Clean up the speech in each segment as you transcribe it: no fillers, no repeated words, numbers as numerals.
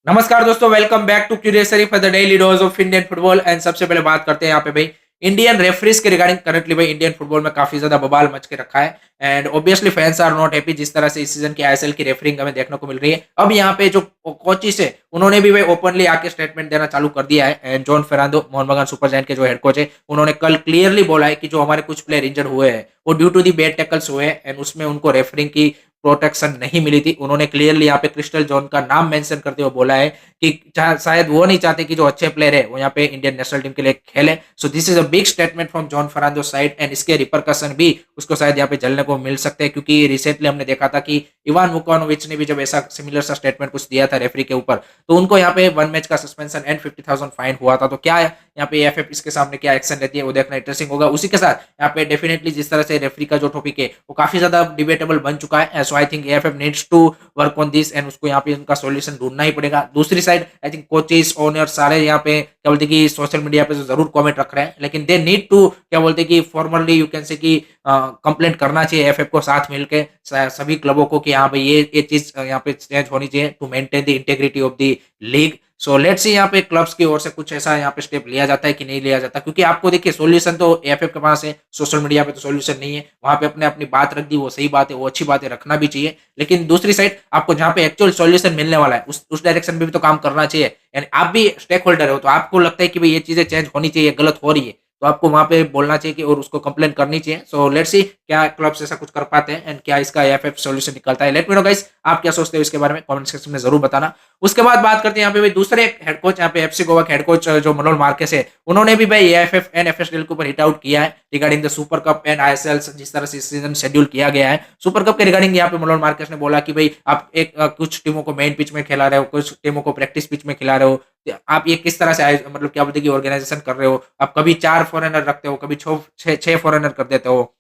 नमस्कार दोस्तों, welcome back to Curiosery for the daily dose of Indian football. And सबसे पहले बात करते हैं यहाँ पे भाई इंडियन रेफरीज के रिगार्डिंग। करंटली भाई इंडियन फुटबॉल में काफी ज्यादा बवाल मच के रखा है and obviously fans are not happy जिस तरह से इस सीजन की आईएसएल की रेफरिंग हमें देखने को मिल रही है। अब यहाँ पे जो कोचिस है उन्होंने भी भाई ओपनली आके स्टेटमेंट देना चालू कर दिया है। And John Ferrando Mohan Bagan super giant के जो हेड कोच है उन्होंने कल क्लियरली बोला है कि जो हमारे कुछ प्लेयर इंजर्ड हुए हैं वो due to the bad tackles हुए हैं एंड उसमें उनको रेफरिंग की प्रोटेक्शन नहीं मिली थी। उन्होंने क्लियरली यहाँ पे क्रिस्टल जॉन का नाम मेंशन करते हुए बोला है कि शायद वो नहीं चाहते कि जो अच्छे प्लेयर है वो यहाँ पे इंडियन नेशनल टीम के लिए खेले। सो this is a big statement from John Fernando side and इसके रिपरकशन भी उसको शायद यहाँ पे झेलने को मिल सकते हैं, क्योंकि रिसेंटली हमने देखा था कि इवान मुकानोविच ने भी जब ऐसा सिमिलर सा स्टेटमेंट कुछ दिया था रेफरी के ऊपर तो उनको यहाँ पे 1 मैच का सस्पेंशन एंड 50,000 फाइन हुआ था। तो क्या यहाँ पे एफएफ इसके सामने क्या एक्शन लेती है वो देखना इंटरेस्टिंग होगा। उसी के साथ यहाँ पे डेफिनेटली जिस तरह से रेफरी का जो टॉपिक है वो काफी ज्यादा डिबेटेबल बन चुका है। So I think FF needs to work on this and उसको यहाँ पे उनका सॉल्यूशन ढूंढना ही पड़ेगा। दूसरी side I think coaches owner सारे यहाँ पे क्या बोलते कि सोशल मीडिया पे जरूर कमेंट रख रहे हैं, लेकिन दे नीड टू क्या बोलते कि फॉर्मली यू कैन से कि कंप्लेंट करना चाहिए एफएफ को साथ मिलकर सभी क्लबों को कि हाँ भाई ये चीज यहाँ पे चेंज होनी चाहिए to maintain the integrity of the league. So let's see यहाँ पे क्लब्स की ओर से कुछ ऐसा यहाँ पे स्टेप लिया जाता है कि नहीं लिया जाता, क्योंकि आपको देखिए सोल्यूशन तो एफएफ के पास है, सोशल मीडिया पे तो सोल्यूशन नहीं है। वहां पे अपने अपनी बात रख दी, वो सही बात है, वो अच्छी बात है, रखना भी चाहिए। लेकिन दूसरी साइड आपको जहाँ पे एक्चुअल सोल्यूशन मिलने वाला है उस डायरेक्शन में भी तो काम करना चाहिए। यानी आप भी स्टेक होल्डर हो तो आपको लगता है कि भाई ये चीजें चेंज होनी चाहिए, गलत हो रही है, तो आपको वहां पे बोलना चाहिए कि और उसको कंप्लेन करनी चाहिए। सो लेट्स सी क्या क्लब्स ऐसा कुछ कर पाते हैं एंड क्या इसका एफएफ सॉल्यूशन निकलता है। लेट मी नो गाइस, आप क्या सोचते हो इसके बारे में कमेंट सेक्शन में जरूर बताना। उसके बाद बात करते हैं यहाँ पे भाई दूसरे हेड कोच, यहाँ पे एफसी गोवा के हेड कोच जो मनोल मार्केस है, उन्होंने भी भाई एएफएफ एंड एफएसडीएल के ऊपर हिट आउट किया है regarding the super cup and ISL जिस तरह से सीजन शेड्यूल किया गया है। सुपर कप के रिगार्डिंग यहाँ पे मनोल मार्केस ने बोला कि भाई आप एक कुछ टीमों को मेन पिच में खिला रहे हो, कुछ टीमों को प्रैक्टिस पिच में खिला रहे हो, आप ये किस तरह से मतलब क्या बोलते हैं कि ऑर्गेनाइजेशन कर रहे हो। आप कभी 4 फॉरेनर रखते हो, कभी 6 फॉरेनर कर देते हो।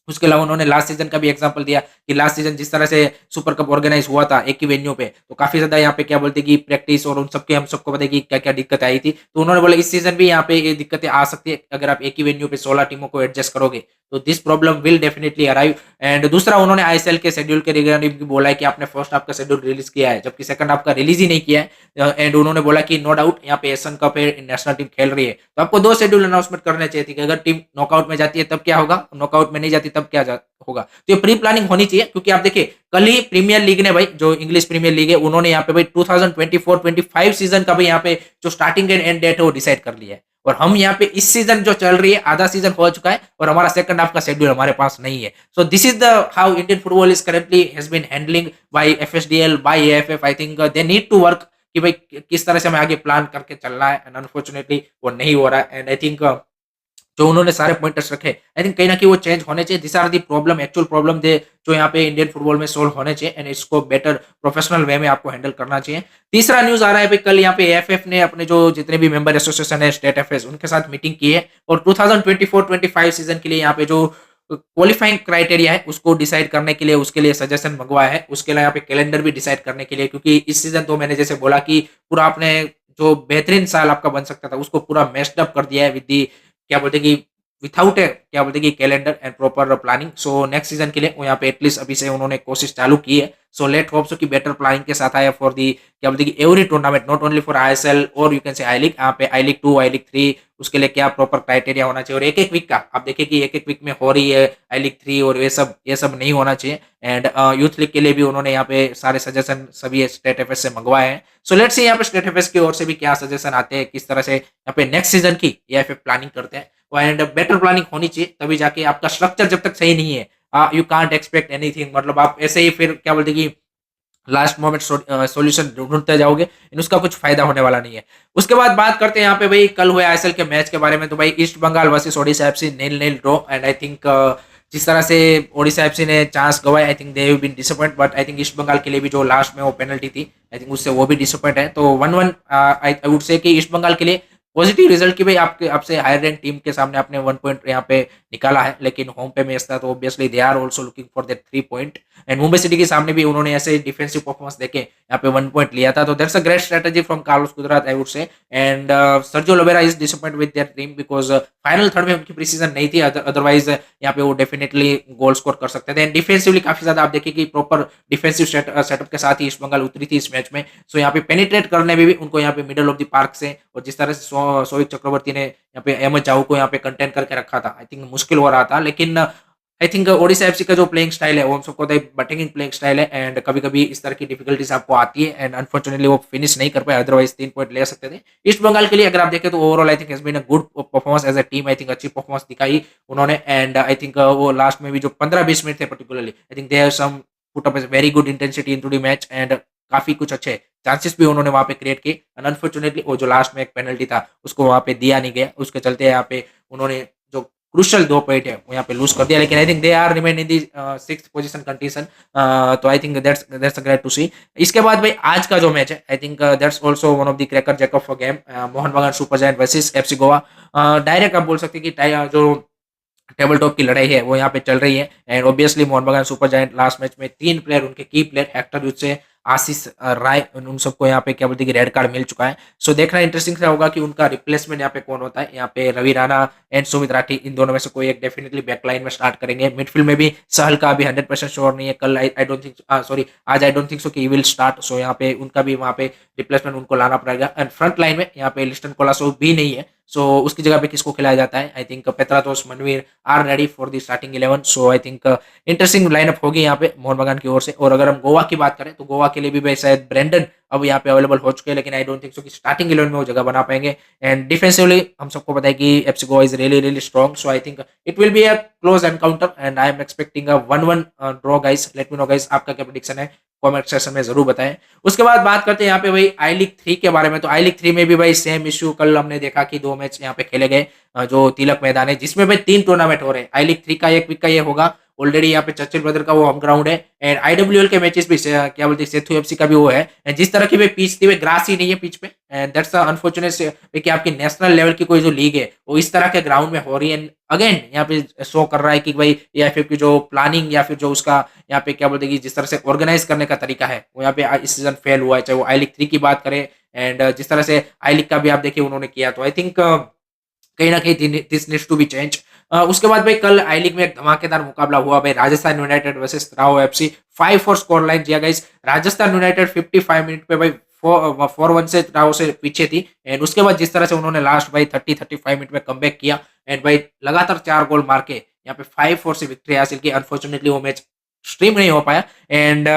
उसके अलावा उन्होंने लास्ट सीजन का भी एग्जांपल दिया कि लास्ट सीजन जिस तरह से सुपर कप ऑर्गेनाइज हुआ था एक ही वेन्यू पे, तो काफी ज्यादा यहाँ पे क्या बोलते हैं कि प्रैक्टिस और उन सबके हम सबको पता है कि क्या क्या दिक्कत आई थी। तो उन्होंने बोला इस सीजन भी यहाँ पे ये दिक्कतें आ सकती है अगर आप एक ही वेन्यू पे 16 टीमों को एडजस्ट करोगे, तो this problem will definitely arrive. And दूसरा उन्होंने आईएसएल के शेड्यूल के रिगार्डिंग भी बोला है कि आपने फर्स्ट हाफ का शेड्यूल रिलीज किया है जबकि सेकंड हाफ का रिलीज ही नहीं किया है। एंड उन्होंने बोला कि नो डाउट यहाँ पे एशियन कप है, नेशनल टीम खेल रही है, तो आपको 2 शेड्यूल अनाउंसमेंट करने चाहिए थी कि अगर टीम नॉकआउट में जाती है तब क्या होगा, नॉकआउट में नहीं जाती तब क्या होगा। तो ये प्री प्लानिंग होनी चाहिए, क्योंकि आप देखिए कल ही प्रीमियर लीग ने भाई जो इंग्लिश प्रीमियर लीग है उन्होंने यहाँ पे भाई 2024-25 सीजन का भी यहाँ पे जो स्टार्टिंग एंड एंड डेट है वो डिसाइड कर लिया है। और हम यहाँ पे इस सीजन जो चल रही है आधा सीजन हो चुका है और हमारा सेकंड हाफ का शेड्यूल हमारे पास नहीं है। So this is the how Indian football is currently has been handling by FSDL by AFF. I think they need to work कि भाई किस तरह से हमें आगे प्लान करके चलना है एंड अनफॉर्चुनेटली वो नहीं हो रहा है। एंड आई थिंक जो उन्होंने सारे पॉइंटर्स रखे आई थिंक कहीं ना कहीं वो चेंज होने चाहिए। This are the problem, actual problem they जो यहाँ पे इंडियन फुटबॉल में सोल्व होने चाहिए एंड इसको बेटर प्रोफेशनल वे में आपको हैंडल करना चाहिए। तीसरा न्यूज आ रहा है भाई कल यहाँ पे एएफएफ ने अपने जो जितने भी मेंबर एसोसिएशन है स्टेट एफएस उनके साथ मीटिंग की है और 2024-25 सीजन के लिए यहाँ पे जो क्वालिफाइंग क्राइटेरिया है उसको डिसाइड करने के लिए उसके लिए सजेशन मंगवाया है। उसके लिए यहाँ पे कैलेंडर भी डिसाइड करने के लिए, क्योंकि इस सीजन तो मैंने जैसे बोला कि पूरा आपने जो बेहतरीन साल आपका बन सकता था उसको पूरा मेस्ड अप कर दिया है विद दी क्या बोलते हैं कि विथाउट ए क्या बोलते हैं कि calendar and proper planning. So next season के लिए वो यहाँ पे एटलीस्ट अभी से उन्होंने कोशिश चालू की है। सो लेट होप सो कि बेटर प्लानिंग के साथ आया फॉर दी क्या बोलते हैं कि every tournament, not only for ISL और you can say I league. यहाँ पे आई लीग 2 आई लीग 3 उसके लिए क्या प्रॉपर क्राइटेरिया होना चाहिए और एक एक वीक का आप देखिए कि एक एक वीक में हो रही है आई लीग 3 और ये सब नहीं होना चाहिए। एंड यूथ लीग के लिए भी उन्होंने यहाँ पे सारे सजेशन सभी स्टेट एफएस से मंगवाए हैं। सो लेट्स सी यहाँ पे स्टेट एफएस की ओर से भी क्या सजेशन आते हैं, किस तरह से यहाँ पे नेक्स्ट सीजन की एएफएफ प्लानिंग करते हैं। एंड बेटर प्लानिंग होनी चाहिए तभी जाके आपका स्ट्रक्चर जब तक सही नहीं है यू कांट एक्सपेक्ट एनीथिंग। मतलब आप ऐसे ही फिर क्या बोलते हैं कि लास्ट मोमेंट सॉल्यूशन ढूंढते जाओगे, उसका कुछ फायदा होने वाला नहीं है। उसके बाद बात करते हैं यहाँ पे भाई कल हुए आईएसएल के मैच के बारे में। तो भाई East Bengal versus Odisha FC 0-0 draw and I think जिस तरह से ओडिशा एफसी ने चांस गवाए I think they have been disappoint, but I think East Bengal के लिए भी जो लास्ट में वो पेनल्टी थी आई थिंक उससे वो भी डिसअपॉइंट है। तो 1-1 आई वुड से कि ईस्ट बंगाल के लिए पॉजिटिव रिजल्ट की भाई आपके आपसे हायर रैंक टीम के सामने आपने 1 पॉइंट यहाँ पे निकाला है, लेकिन होम पे मैच था तो obviously they are also looking for that 3 point. And Mumbai City के सामने भी उन्होंने ऐसे डिफेंसिव परफॉर्मेंस देके यहाँ पे 1 पॉइंट लिया था, तो that's a great strategy from Carlos Gujarat I would say. And Sergio Lobera is disappoint with their team because final third में उनकी प्रीसीजन नहीं थी, अदरवाइज यहाँ पे वो डेफिनेटली गोल स्कोर कर सकते थे। एंड डिफेंसिवली काफी ज्यादा आप देखिए कि प्रॉपर डिफेंसिव सेटअप के साथ ही ईस्ट बंगाल उतरी थी इस मैच में। सो यहाँ पे पेनिट्रेट करने में भी उनको यहाँ पे मिडल ऑफ द पार्क से, और जिस तरह से सोविक चक्रवर्ती ने यहाँ पे एम एच चाहू को यहाँ पे कंटेन करके रखा था, आई थिंक मुश्किल हो रहा था। लेकिन आई थिंक ओडिशा एफसी का जो प्लेइंग स्टाइल है वो हम सबको बटिंग प्लेइंग स्टाइल है, एंड कभी कभी इस तरह की डिफिकल्टीज आपको आती है, एंड अनफॉर्चुनेटली वो फिनिश नहीं कर पाए, अदरवाइज 3 पॉइंट ले सकते थे। ईस्ट बंगाल के लिए अगर आप देखें तो overall I think has been a good performance as a team, I think अच्छी परफॉर्मेंस दिखाई उन्होंने। एंड आई थिंक वो लास्ट में भी जो 15-20 मिनट थे particularly, I think they have some put up very good intensity into the match, and काफी कुछ अच्छे चांसेस भी उन्होंने वहां पे क्रिएट किए। एंड अनफॉर्चुनेटली वो जो लास्ट में एक पेनल्टी था उसको वहां पे दिया नहीं गया, उसके चलते यहाँ पे उन्होंने जो क्रूशल 2 पॉइंट है वो यहाँ पे लूज कर दिया। लेकिन I think they are remain in the 6th position condition, तो I think that's great to see. इसके बाद भाई आज का जो मैच है I think that's also one of the cracker jack of game, Mohun Bagan super giant versus FC Goa. Direct आप बोल सकते हैं कि जो टेबल टॉप की लड़ाई है वो यहाँ पे चल रही है। And obviously Mohan Bagan super giant last match में 3 प्लेयर उनके की प्लेयर हेक्टर यूचे, आशीष राय, उन सबको यहाँ पे क्या बोलते हैं कि रेड कार्ड मिल चुका है। सो देखना इंटरेस्टिंग सा होगा कि उनका रिप्लेसमेंट यहाँ पे कौन होता है। यहाँ पे रवि राणा एंड सुमित राठी, इन दोनों में से कोई एक डेफिनेटली बैकलाइन में स्टार्ट करेंगे। मिडफील्ड में भी सहल का अभी 100% श्योर नहीं है, कल आई डोंट थिंक सॉरी आज आई डोंट थिंक सो कि विल स्टार्ट। सो यहाँ पे उनका भी वहाँ पे रिप्लेसमेंट उनको लाना पड़ेगा। एंड फ्रंट लाइन में यहाँ पे लिस्टन कोलासो भी नहीं है, सो उसकी जगह पे किसको खिलाया जाता है। I think Petratos Manvir are ready for the starting 11। So I think interesting lineup होगी यहाँ पे मोहन बगान की ओर से। और अगर हम गोवा की बात करें तो गोवा के लिए भी भाई शायद ब्रेंडन अब यहाँ पे अवेलेबल हो चुके हैं, लेकिन आई डोंट थिंक सो कि स्टार्टिंग 11 में वो जगह बना पाएंगे। एंड डिफेंसिवली हम सबको पता है कि FC Goa is really really strong, so I think it will be a close encounter and I am expecting a 1-1 draw guys. Let me know guys आपका क्या प्रेडिक्शन है, कमेंट सेक्शन में जरूर बताएं। उसके बाद बात करते हैं यहाँ पे भाई आई लीग 3 के बारे में। तो आई लीग 3 में भी भाई सेम इश्यू, कल हमने देखा कि 2 मैच यहाँ पे खेले गए जो तिलक मैदान है, जिसमें भाई 3 टूर्नामेंट हो रहे हैं। आई लीग 3 का एक वीक का ये होगा ऑलरेडी, यहाँ पे चर्चिल ब्रदर का वो होम ग्राउंड है। एंड आईडब्ल्यूएल के मैचेस भी क्या बोलते हैं सेथु एफसी का भी वो है। एंड जिस तरह की भाई पिच थी, ग्रास ही नहीं है पिच पे, एंड दैट्स अनफॉर्चुनेट कि आपकी नेशनल लेवल की कोई जो लीग है वो इस तरह के ग्राउंड में हो रही है। अगेन यहाँ पे शो कर रहा है कि भाई एएफएफ की जो प्लानिंग या फिर जो उसका यहाँ पे क्या बोलते हैं कि जिस तरह से ऑर्गेनाइज करने का तरीका है वो यहाँ पे इस सीजन फेल हुआ है, चाहे वो आई लीग 3 की बात करें। एंड जिस तरह से आई लीग का भी आप देखिए उन्होंने किया, तो आई थिंक कहीं ना कहीं this needs to be change. उसके बाद भाई कल आई लीग में एक धमाकेदार मुकाबला हुआ भाई, राजस्थान यूनाइटेड वर्सेस राओ एफसी। 5-4 स्कोर लाइन जिया गाइस। राजस्थान यूनाइटेड 55 मिनट पे भाई 4-1 से राओ से पीछे थी। एंड उसके बाद जिस तरह से उन्होंने लास्ट भाई 30-35 मिनट में कमबैक किया एंड भाई लगातार 4 गोल मार के यहाँ पे 5-4 से विक्ट्री हासिल की। अनफॉर्चुनेटली वो मैच स्ट्रीम नहीं हो पाया। एंड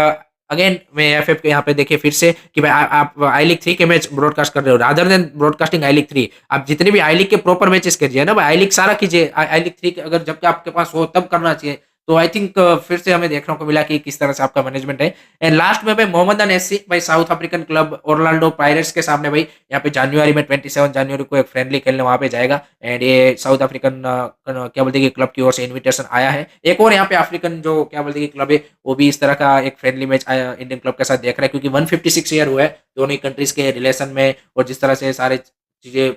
अगेन मैं एफएफ के यहाँ पे देखिए फिर से कि भाई आप आई लीग 3 के मैच ब्रॉडकास्ट कर रहे हो, रादर देन ब्रॉडकास्टिंग आई लीग 3 आप जितने भी आई लीग के प्रॉपर मैचेस कीजिए ना भाई, आई लीग सारा कीजिए। आई लीग 3 अगर जबकि आपके पास हो तब करना चाहिए। तो आई थिंक फिर से हमें देखने को मिला कि किस तरह से आपका मैनेजमेंट है। एंड लास्ट में भाई मोहम्मदन एससी भाई साउथ अफ्रीकन क्लब ओरलांडो पायरेट्स के सामने भाई यहाँ पे जनवरी में 27 जनवरी को एक फ्रेंडली खेलने वहां पे जाएगा। एंड ये साउथ अफ्रीकन क्या बोलते हैं कि क्लब की ओर से इन्विटेशन आया है। एक और यहाँ पे अफ्रीकन जो क्या बोलते हैं कि क्लब है वो भी इस तरह का एक फ्रेंडली मैच इंडियन क्लब के साथ देख रहा है, क्योंकि 156 ईयर हुआ है दोनों ही कंट्रीज के रिलेशन में, और जिस तरह से सारे चीजें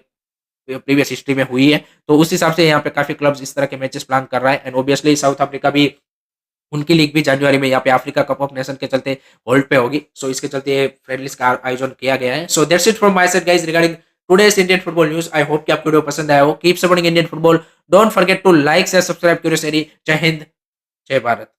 प्रीवियस हिस्ट्री में हुई है, तो उस हिसाब से यहाँ पे काफी क्लब्स इस तरह के मैचेस प्लान कर रहा है। एंड ऑब्वियसली साउथ अफ्रीका भी उनकी लीग भी जनवरी में यहाँ पे अफ्रीका कप ऑफ नेशन के चलते होल्ड पे होगी। सो इसके चलते फ्रेंडलीज का आयोजन किया गया है। So that's it from my side guys regarding today's Indian football news. I hope कि आपको वीडियो पसंद आया हो। Keep supporting Indian football, don't forget to like share subscribe Curiosery. जय हिंद, जय भारत।